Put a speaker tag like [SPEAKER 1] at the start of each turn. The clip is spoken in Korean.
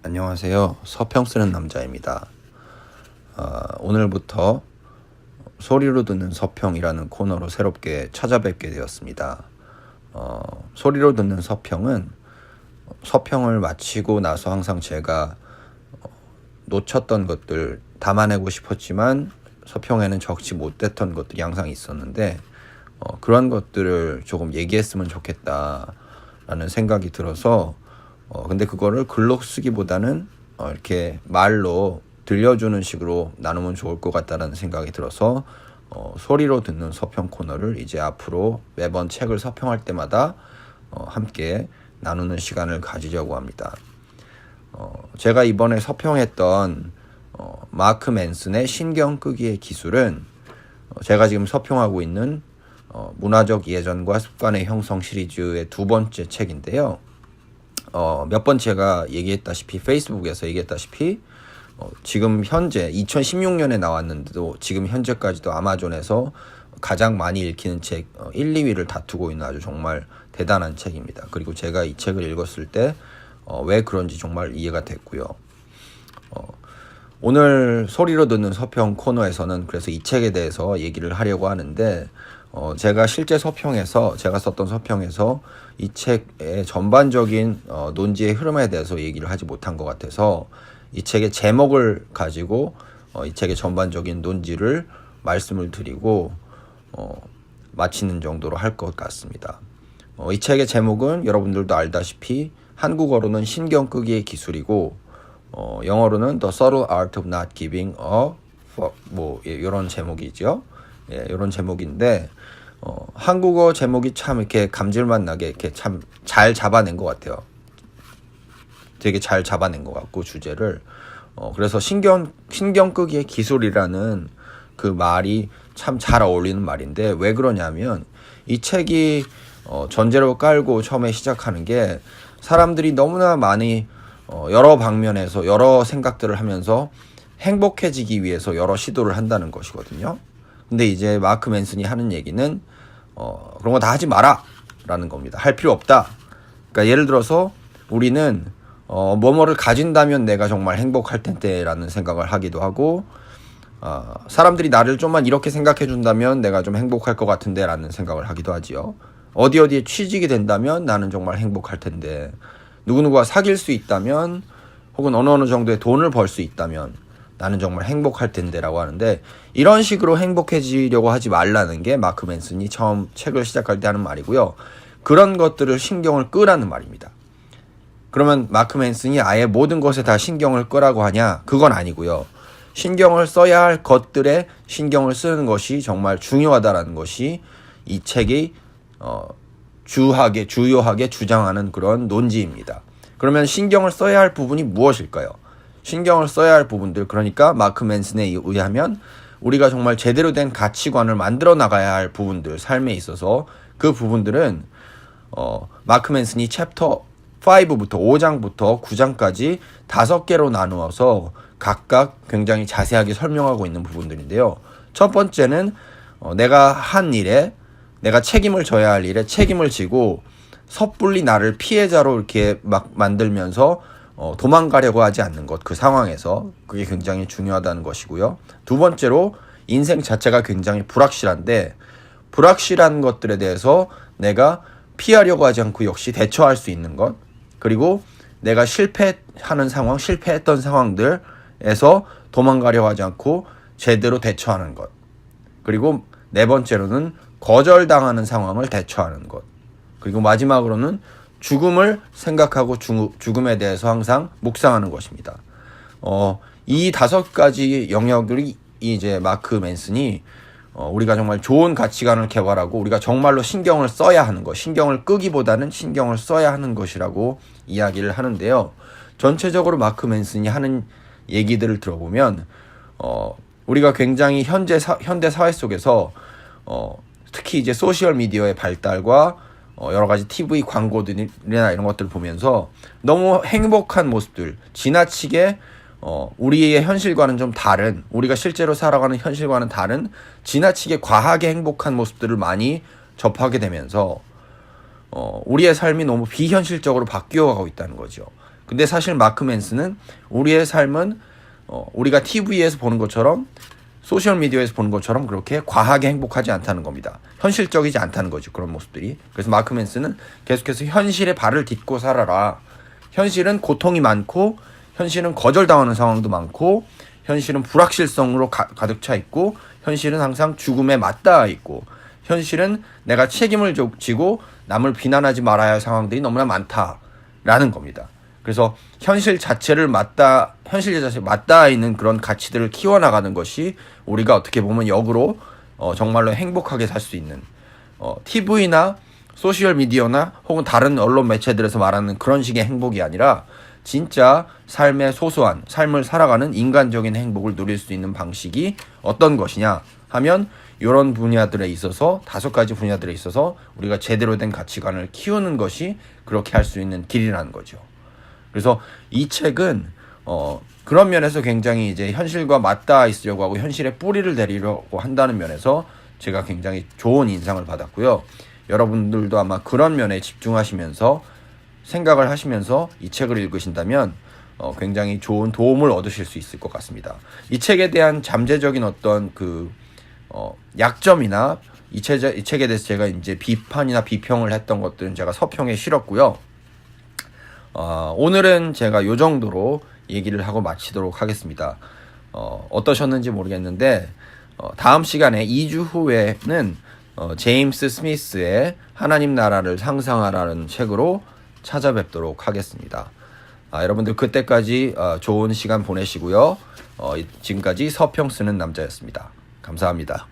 [SPEAKER 1] 안녕하세요. 서평 쓰는 남자입니다. 오늘부터 소리로 듣는 서평이라는 코너로 새롭게 찾아뵙게 되었습니다. 소리로 듣는 서평은 서평을 마치고 나서 항상 제가 놓쳤던 것들, 담아내고 싶었지만 서평에는 적지 못했던 것들이 항상 있었는데 그런 것들을 조금 얘기했으면 좋겠다라는 생각이 들어서 근데 그거를 글로 쓰기보다는 이렇게 말로 들려주는 식으로 나누면 좋을 것 같다는 생각이 들어서 소리로 듣는 서평 코너를 이제 앞으로 매번 책을 서평할 때마다 함께 나누는 시간을 가지려고 합니다. 제가 이번에 서평했던 마크 맨슨의 신경 끄기의 기술은 제가 지금 서평하고 있는 문화적 예전과 습관의 형성 시리즈의 두 번째 책인데요. 몇 번 제가 얘기했다시피 페이스북에서 얘기했다시피 지금 현재 2016년에 나왔는데도 지금 현재까지도 아마존에서 가장 많이 읽히는 책 1, 2위를 다투고 있는 아주 정말 대단한 책입니다. 그리고 제가 이 책을 읽었을 때 왜 그런지 정말 이해가 됐고요. 오늘 소리로 듣는 서평 코너에서는 그래서 이 책에 대해서 얘기를 하려고 하는데 제가 실제 서평에서 제가 썼던 서평에서 이 책의 전반적인 논지의 흐름에 대해서 얘기를 하지 못한 것 같아서 이 책의 제목을 가지고 이 책의 전반적인 논지를 말씀을 드리고 마치는 정도로 할 것 같습니다. 이 책의 제목은 여러분들도 알다시피 한국어로는 신경 끄기의 기술이고 영어로는 The Subtle Art of Not Giving a Fuck 이런 제목이죠. 이런 제목인데 한국어 제목이 참 이렇게 감질맛 나게 이렇게 참 잘 잡아낸 것 같아요. 되게 잘 잡아낸 것 같고 주제를 그래서 신경 끄기의 기술이라는 그 말이 참 잘 어울리는 말인데 왜 그러냐면 이 책이 전제로 깔고 처음에 시작하는 게 사람들이 너무나 많이 여러 방면에서 여러 생각들을 하면서 행복해지기 위해서 여러 시도를 한다는 것이거든요. 근데 이제 마크 맨슨이 하는 얘기는 그런 거 다 하지 마라 라는 겁니다. 할 필요 없다. 그러니까 예를 들어서 우리는 뭐뭐를 가진다면 내가 정말 행복할 텐데 라는 생각을 하기도 하고 사람들이 나를 좀만 이렇게 생각해 준다면 내가 좀 행복할 것 같은데 라는 생각을 하기도 하지요. 어디에 취직이 된다면 나는 정말 행복할 텐데 누구누구와 사귈 수 있다면 혹은 어느 정도의 돈을 벌 수 있다면 나는 정말 행복할 텐데 라고 하는데 이런 식으로 행복해지려고 하지 말라는 게 마크 맨슨이 처음 책을 시작할 때 하는 말이고요. 그런 것들을 신경을 끄라는 말입니다. 그러면 마크 맨슨이 아예 모든 것에 다 신경을 끄라고 하냐? 그건 아니고요. 신경을 써야 할 것들에 신경을 쓰는 것이 정말 중요하다라는 것이 이 책이 주요하게 주장하는 그런 논지입니다. 그러면 신경을 써야 할 부분이 무엇일까요? 신경을 써야 할 부분들, 그러니까 마크 맨슨에 의하면 우리가 정말 제대로 된 가치관을 만들어 나가야 할 부분들, 삶에 있어서 그 부분들은 마크 맨슨이 챕터 5부터 5장부터 9장까지 5개로 나누어서 각각 굉장히 자세하게 설명하고 있는 부분들인데요. 첫 번째는 내가 한 일에 내가 책임을 져야 할 일에 책임을 지고 섣불리 나를 피해자로 이렇게 막 만들면서 도망가려고 하지 않는 것, 그 상황에서 그게 굉장히 중요하다는 것이고요. 두 번째로 인생 자체가 굉장히 불확실한데 불확실한 것들에 대해서 내가 피하려고 하지 않고 역시 대처할 수 있는 것, 그리고 내가 실패했던 상황들에서 도망가려고 하지 않고 제대로 대처하는 것, 그리고 네 번째로는 거절당하는 상황을 대처하는 것, 그리고 마지막으로는 죽음을 생각하고 죽음에 대해서 항상 묵상하는 것입니다. 이 5가지 영역들이 이제 마크 맨슨이 우리가 정말 좋은 가치관을 개발하고 우리가 정말로 신경을 써야 하는 것, 신경을 끄기보다는 신경을 써야 하는 것이라고 이야기를 하는데요. 전체적으로 마크 맨슨이 하는 얘기들을 들어보면 우리가 굉장히 현대 사회 속에서 특히 이제 소셜 미디어의 발달과 여러 가지 TV 광고들이나 이런 것들을 보면서 너무 행복한 모습들, 지나치게 우리의 현실과는 좀 다른, 우리가 실제로 살아가는 현실과는 다른 지나치게 과하게 행복한 모습들을 많이 접하게 되면서 우리의 삶이 너무 비현실적으로 바뀌어가고 있다는 거죠. 근데 사실 마크 맨스는 우리의 삶은 우리가 TV에서 보는 것처럼 소셜미디어에서 보는 것처럼 그렇게 과하게 행복하지 않다는 겁니다. 현실적이지 않다는 거죠. 그런 모습들이. 그래서 마크 맨스는 계속해서 현실에 발을 딛고 살아라. 현실은 고통이 많고 현실은 거절당하는 상황도 많고 현실은 불확실성으로 가득 차 있고 현실은 항상 죽음에 맞닿아 있고 현실은 내가 책임을 지고 남을 비난하지 말아야 할 상황들이 너무나 많다라는 겁니다. 그래서 현실 자체를 맞닿아 있는 그런 가치들을 키워나가는 것이 우리가 어떻게 보면 역으로 정말로 행복하게 살 수 있는 TV나 소셜미디어나 혹은 다른 언론 매체들에서 말하는 그런 식의 행복이 아니라 진짜 삶의 소소한 삶을 살아가는 인간적인 행복을 누릴 수 있는 방식이 어떤 것이냐 하면 이런 분야들에 있어서 5가지 분야들에 있어서 우리가 제대로 된 가치관을 키우는 것이 그렇게 할 수 있는 길이라는 거죠. 그래서 이 책은 그런 면에서 굉장히 이제 현실과 맞닿아 있으려고 하고 현실에 뿌리를 내리려고 한다는 면에서 제가 굉장히 좋은 인상을 받았고요. 여러분들도 아마 그런 면에 집중하시면서 생각을 하시면서 이 책을 읽으신다면 굉장히 좋은 도움을 얻으실 수 있을 것 같습니다. 이 책에 대한 잠재적인 어떤 약점이나 이 책에 대해서 제가 이제 비판이나 비평을 했던 것들은 제가 서평에 실었고요. 오늘은 제가 요 정도로 얘기를 하고 마치도록 하겠습니다. 어떠셨는지 모르겠는데 다음 시간에 2주 후에는 제임스 스미스의 하나님 나라를 상상하라는 책으로 찾아뵙도록 하겠습니다. 여러분들 그때까지 좋은 시간 보내시고요. 지금까지 서평 쓰는 남자였습니다. 감사합니다.